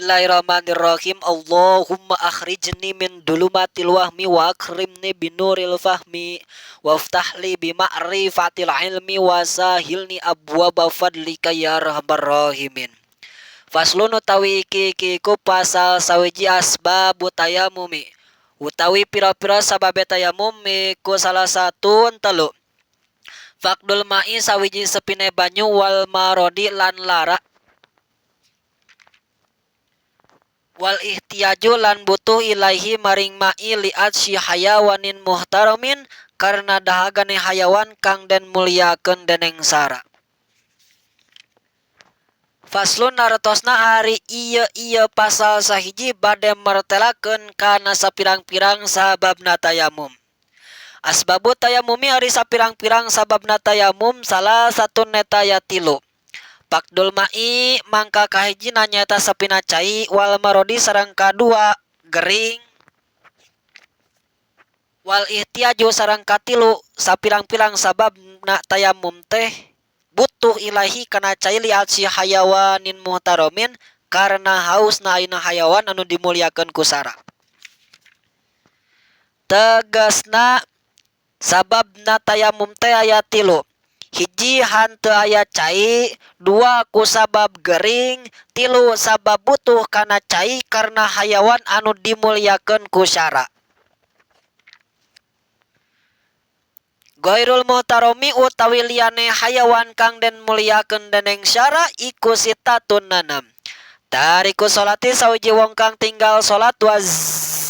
Bismillahirrahmanirrahim. Allahumma akhrijni min dulumatil wahmi wa akrimni binuril fahmi waftahli bima'rifatil ilmi wa sahilni abwaba fadlika ya arhamar rahimin. Faslun utawi iki ku pasal sawiji asbabu tayamumi. Utawi pira-pira sababe tayamum ku salah satu telu. Fakdul ma'i sawiji sepine banyu wal marodi lan lara. Wal ihtiyaju lan butuh ilaihi maring ma'i li'at si hayawanin muhtaramin karena dahagane hayawan kang den mulyakeun deneng sara. Faslun nartosna ari ieu pasal sahiji bade mertelakeun kana sapirang-pirang sababna tayamum. Asbabu tayamumi ari sapirang-pirang sababna tayamum salah satu neta ya tilu. Fakdul ma'i mangka kahiji nyaeta sapina cai wal marodi sareng kadua gering wal ihtiyaju sareng katilu sapirang-pirang sababna tayamum teh butuh ilahi kana cai liat si hayawanin muhtaramin karena hausna aina hayawan anu dimulyakeun ku sara. Tegasna sababna tayamum teh aya tilu. Hiji hanteu aya cai, dua ku sabab gering, tilu sabab butuh kana cai karena hayawan anu dimulyakeun ku syara. Ghairul muhtarami utawi liyane hayawan kang den mulyakeun deneng syara iku sitatun nanam. Tariku salati sawiji wong kang tinggal salat wa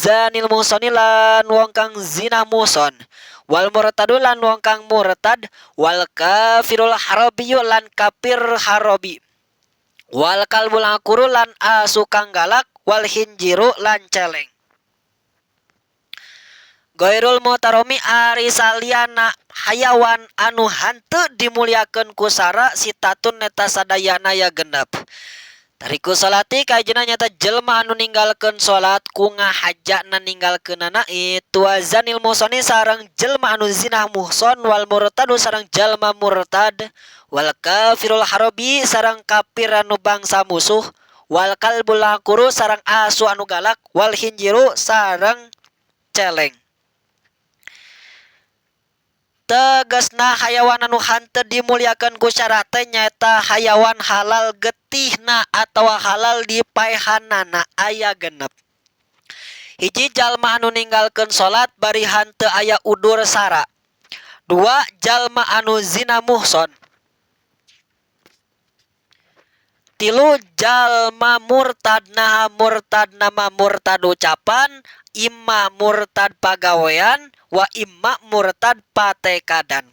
zanil muhsoni lan wong kang zina muhson. Wal murtadu lan wong kang murtad, wal kafirul harabiyu lan kafir harabi, wal kalbul akuru lan asu kang galak, wal hinjiru lan celeng. Ghairul muhtarami ari saliyana hayawan anu hanteu dimulyakeun ku sara sitatun neta sadayana ya genep. Tariku salati kajena nyata jelma anu ninggalkeun salat ku ngahajana ninggalkeunana itu azanil muhsoni sareng jelma anu zina muhson wal murtadu sareng jelma murtad wal kafirul harabi sareng kafir anu bangsa musuh wal kalbul akuru sareng asu anu galak wal hinjiru sareng celeng. Tegasna hayawan anu hanteu dimulyakeun ku syara teh nyaeta hayawan halal getihna atawa halal dipaehanana aya genep. Hiji jalma anu ninggalkeun salat bari hanteu aya udur sara. Dua jalma anu zina muhson. Tilu jalma murtad nah murtad nama murtad ucapan imma murtad pagawean wa imma murtad patekadan.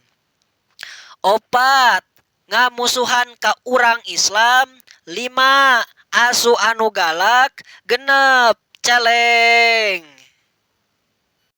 Opat ngamusuhan ka urang Islam. Lima asu anu galak. Genep celeng.